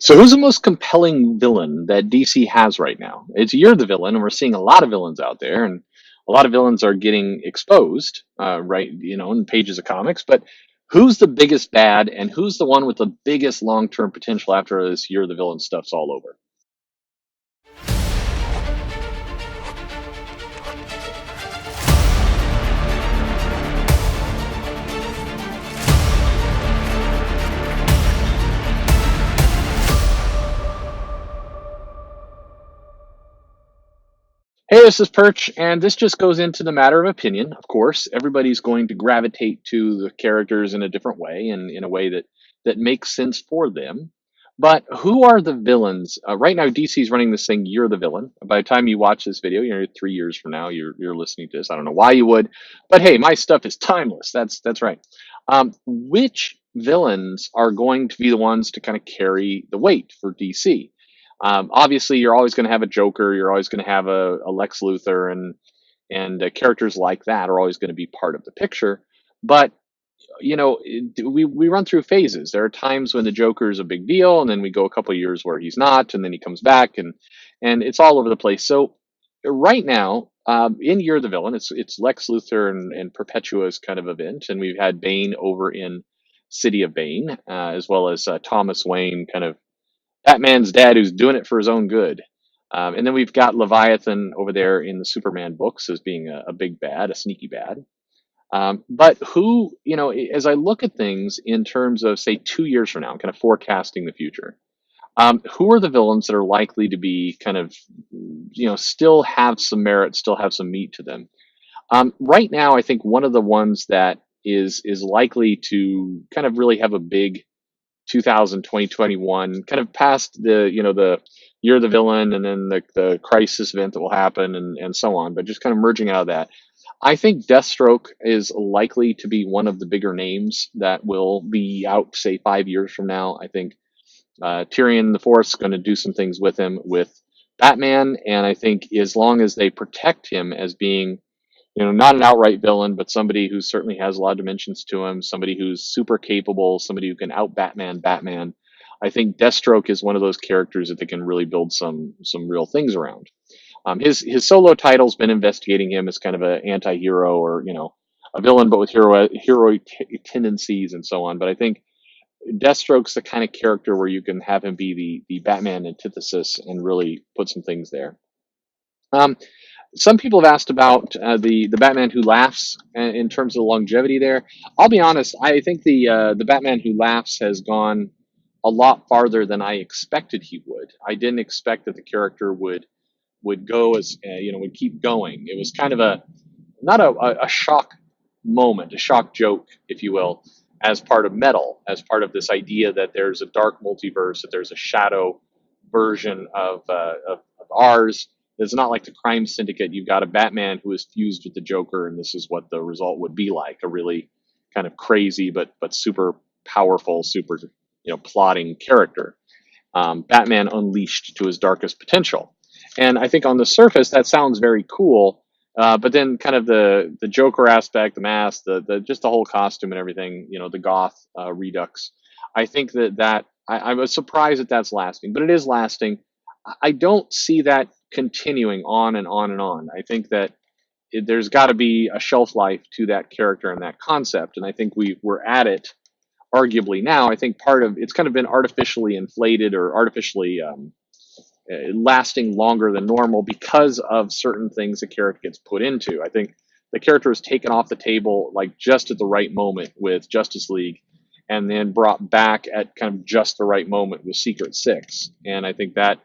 So who's the most compelling villain that DC has right now? It's you're the villain, and we're seeing a lot of villains out there, and a lot of villains are getting exposed, right? In pages of comics. But who's the biggest bad, and who's the one with the biggest long-term potential after this you're the villain stuff's all over? Hey, this is Perch, and this just goes into the matter of opinion. Of course, everybody's going to gravitate to the characters in a different way and in a way that makes sense for them. But who are the villains? Right now, DC's running this thing. You're the villain. By the time you watch this video, 3 years from now, you're listening to this. I don't know why you would, but hey, my stuff is timeless. That's right. Which villains are going to be the ones to kind of carry the weight for DC? Obviously, you're always going to have a Joker. You're always going to have a Lex Luthor, and characters like that are always going to be part of the picture. But we run through phases. There are times when the Joker is a big deal, and then we go a couple of years where he's not, and then he comes back, and it's all over the place. So right now, in You're the Villain, it's Lex Luthor and Perpetua's kind of event, and we've had Bane over in City of Bane, as well as Thomas Wayne, kind of Batman's dad, who's doing it for his own good. And then we've got Leviathan over there in the Superman books as being a big bad, a sneaky bad. But who, as I look at things in terms of, say, 2 years from now, I'm kind of forecasting the future. Who are the villains that are likely to be kind of, still have some merit, still have some meat to them? Right now, I think one of the ones that is likely to kind of really have a big 2021, kind of past the you're the villain, and then the crisis event that will happen, and so on, but just kind of merging out of that. I think Deathstroke is likely to be one of the bigger names that will be out, say, 5 years from now. I think Tyrion the Fourth is going to do some things with him with Batman, and I think as long as they protect him as being, not an outright villain, but somebody who certainly has a lot of dimensions to him, somebody who's super capable, somebody who can out Batman. I think Deathstroke is one of those characters that they can really build some real things around. His solo title's been investigating him as kind of an anti-hero, or a villain but with heroic tendencies and so on. But I think Deathstroke's the kind of character where you can have him be the Batman antithesis and really put some things there. Um, some people have asked about the Batman Who Laughs in terms of the longevity there. I'll be honest. I think the Batman Who Laughs has gone a lot farther than I expected he would. I didn't expect that the character would go as would keep going. It was kind of a not a shock moment, a shock joke, if you will, as part of Metal, as part of this idea that there's a dark multiverse, that there's a shadow version of ours. It's not like the crime syndicate. You've got a Batman who is fused with the Joker, and this is what the result would be like: a really kind of crazy but super powerful, super plotting character. Batman unleashed to his darkest potential. And I think on the surface that sounds very cool, but then kind of the Joker aspect, the mask, the just the whole costume and everything, the goth redux. I think that I was surprised that that's lasting, but it is lasting. I don't see that continuing on and on and on. I think that there's got to be a shelf life to that character and that concept, and I think we're at it arguably now. I think part of it's kind of been artificially inflated or artificially lasting longer than normal because of certain things the character gets put into. I think the character is taken off the table like just at the right moment with Justice League, and then brought back at kind of just the right moment with Secret Six. And I think that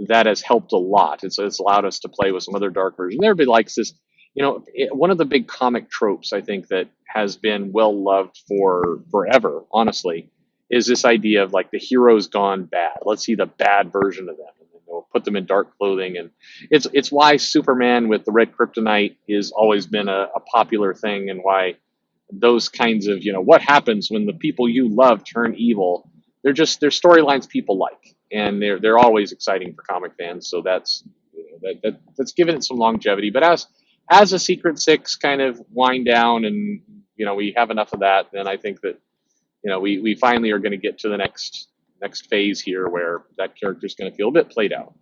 has helped a lot. It's allowed us to play with some other dark versions. Everybody likes this. One of the big comic tropes I think that has been well loved for forever, honestly, is this idea of like the hero's gone bad. Let's see the bad version of them, and then they'll put them in dark clothing. And it's why Superman with the red kryptonite has always been a popular thing, and why those kinds of what happens when the people you love turn evil. They're storylines people like, and they're always exciting for comic fans. So that's that's given it some longevity. But as a Secret Six kind of wind down, and we have enough of that, then I think that we finally are going to get to the next next phase here where that character is going to feel a bit played out.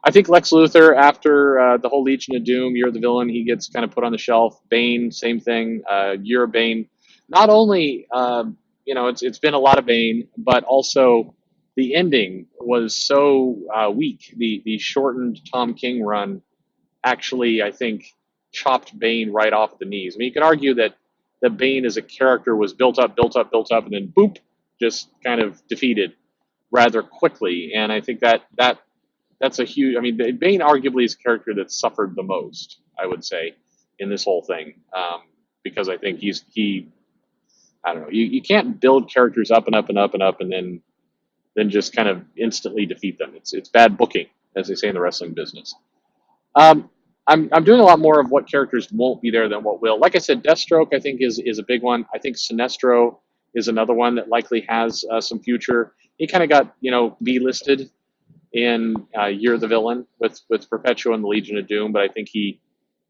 I think Lex Luthor, after the whole Legion of Doom, Year of the Villain, he gets kind of put on the shelf. Bane, same thing. Year of Bane. Not only, it's been a lot of Bane, but also the ending was so weak. The shortened Tom King run actually, I think, chopped Bane right off the knees. I mean, you can argue that Bane as a character was built up, built up, built up, and then boop, just kind of defeated rather quickly. And I think that's a huge. I mean, Bane arguably is a character that suffered the most, I would say, in this whole thing, because I think he. I don't know. You can't build characters up and up and up and up and then just kind of instantly defeat them. It's bad booking, as they say in the wrestling business. Um, I'm doing a lot more of what characters won't be there than what will. Like I said, Deathstroke I think is a big one. I think Sinestro is another one that likely has some future. He kind of got B-listed in Year of the Villain with Perpetua and the Legion of Doom, but I think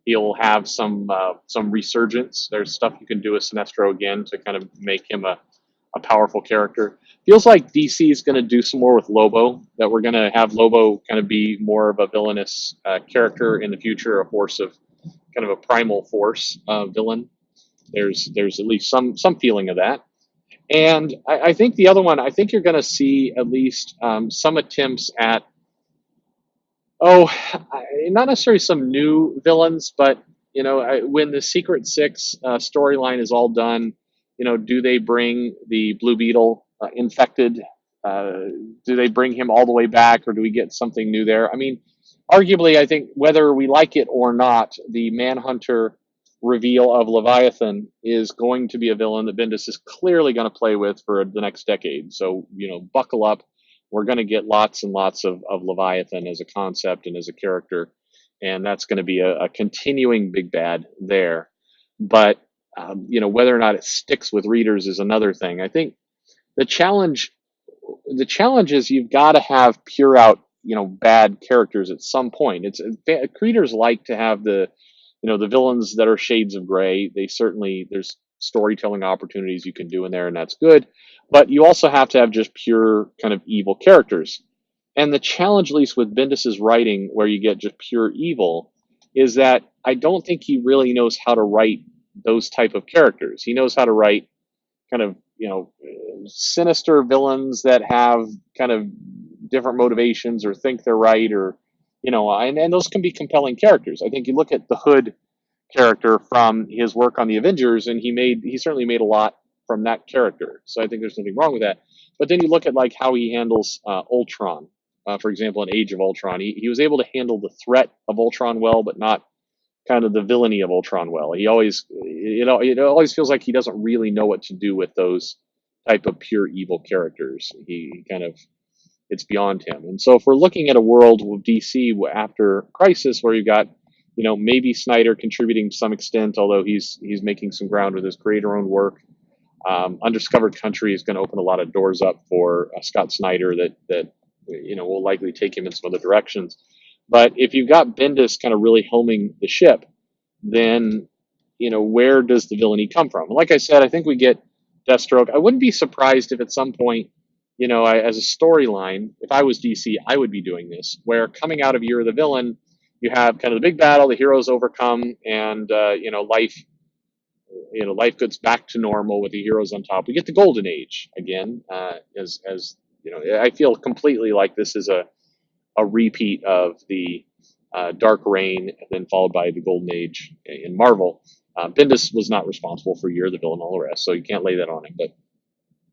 he'll have some resurgence. There's stuff you can do with Sinestro again to kind of make him a powerful character. Feels like DC is going to do some more with Lobo, that we're going to have Lobo kind of be more of a villainous character in the future, a force of kind of a primal force villain. There's at least some feeling of that. And I think the other one, I think you're going to see at least some attempts at, not necessarily some new villains, but when the Secret Six storyline is all done, do they bring the Blue Beetle infected? Do they bring him all the way back, or do we get something new there? I mean, arguably, I think whether we like it or not, the Manhunter reveal of Leviathan is going to be a villain that Bendis is clearly going to play with for the next decade. So, buckle up. We're going to get lots and lots of Leviathan as a concept and as a character. And that's going to be a continuing big bad there. But, whether or not it sticks with readers is another thing. I think the challenge is you've got to have pure out, bad characters at some point. Readers like to have the villains that are shades of gray. There's storytelling opportunities you can do in there, and that's good. But you also have to have just pure kind of evil characters. And the challenge, at least with Bendis's writing, where you get just pure evil, is that I don't think he really knows how to write those type of characters. He knows how to write kind of, sinister villains that have kind of different motivations or think they're right, or, and those can be compelling characters. I think you look at the Hood character from his work on the Avengers, and he certainly made a lot from that character. So I think there's nothing wrong with that. But then you look at like how he handles Ultron, for example, in Age of Ultron. He was able to handle the threat of Ultron well, but not kind of the villainy of Ultron well. It always feels like he doesn't really know what to do with those type of pure evil characters. He kind of, it's beyond him. And so if we're looking at a world with DC after Crisis, where you got, maybe Snyder contributing to some extent, although he's making some ground with his creator-owned work. Undiscovered Country is going to open a lot of doors up for Scott Snyder that will likely take him in some other directions. But if you've got Bendis kind of really helming the ship, then where does the villainy come from? Like I said, I think we get Deathstroke. I wouldn't be surprised if at some point, as a storyline, if I was DC, I would be doing this, where coming out of Year of the Villain, you have kind of the big battle, the heroes overcome, and life gets back to normal with the heroes on top. We get the Golden Age again, as I feel completely like this is a repeat of the Dark Reign, and then followed by the Golden Age in Marvel. Bendis was not responsible for Year of the Villain and all the rest, so you can't lay that on him, but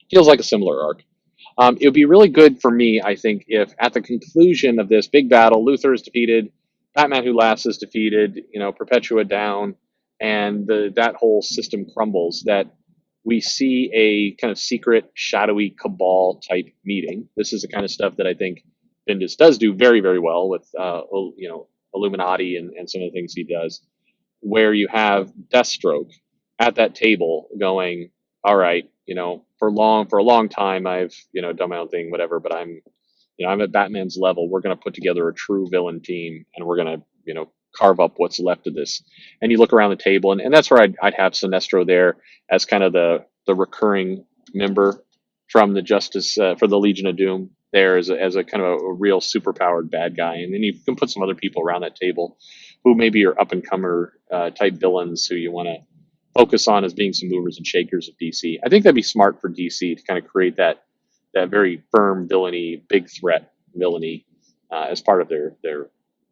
feels like a similar arc. It would be really good for me, I think, if at the conclusion of this big battle, Luthor is defeated, Batman Who Laughs is defeated, Perpetua down, and that whole system crumbles, that we see a kind of secret, shadowy cabal type meeting. This is the kind of stuff that I think Bendis does do very, very well with, Illuminati and some of the things he does, where you have Deathstroke at that table going, all right, for a long time, I've, done my own thing, whatever, but I'm at Batman's level. We're going to put together a true villain team, and we're going to, carve up what's left of this. And you look around the table, and that's where I'd have Sinestro there as kind of the recurring member. from the Justice for the Legion of Doom there as a kind of a real superpowered bad guy, and then you can put some other people around that table who maybe are up and comer type villains who you want to focus on as being some movers and shakers of DC. I think that'd be smart for DC to kind of create that very firm villainy, big threat villainy as part of their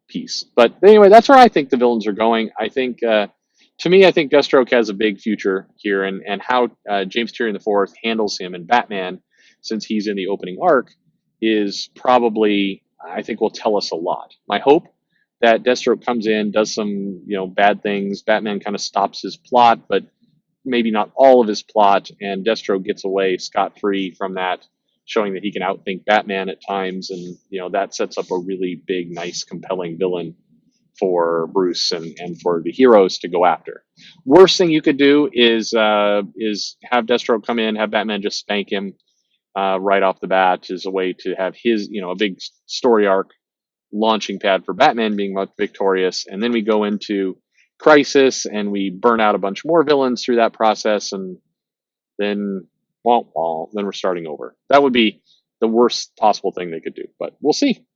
piece. But anyway, that's where I think the villains are going. I think to me, I think Deathstroke has a big future here, and how James Tyrion IV handles him in Batman, since he's in the opening arc, is probably, I think, will tell us a lot. My hope that Deathstroke comes in, does some bad things. Batman kind of stops his plot, but maybe not all of his plot, and Deathstroke gets away scot-free from that, showing that he can outthink Batman at times, and that sets up a really big, nice, compelling villain for Bruce and for the heroes to go after. Worst thing you could do is have Deathstroke come in, have Batman just spank him right off the bat, as a way to have his a big story arc launching pad for Batman being victorious, and then we go into Crisis and we burn out a bunch more villains through that process, and then then we're starting over. That would be the worst possible thing they could do, but we'll see.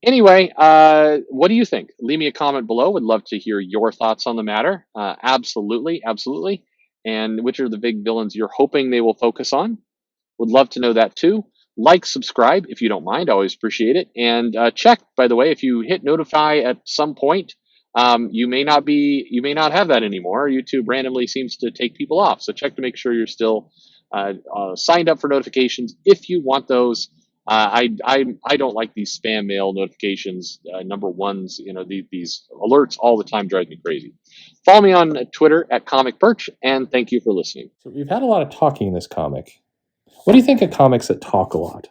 Anyway, what do you think? Leave me a comment below. Would love to hear your thoughts on the matter. Absolutely. And which are the big villains you're hoping they will focus on? Would love to know that too. Like, subscribe if you don't mind. I always appreciate it. And check, by the way, if you hit notify at some point, you may not have that anymore. YouTube randomly seems to take people off. So check to make sure you're still signed up for notifications if you want those. I don't like these spam mail notifications, number ones. These alerts all the time drive me crazy. Follow me on Twitter at Comic Perch, and thank you for listening. So we've had a lot of talking in this comic. What do you think of comics that talk a lot?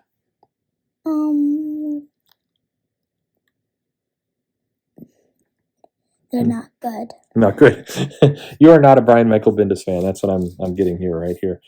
They're not good. Not good. You are not a Brian Michael Bendis fan. That's what I'm getting here right here.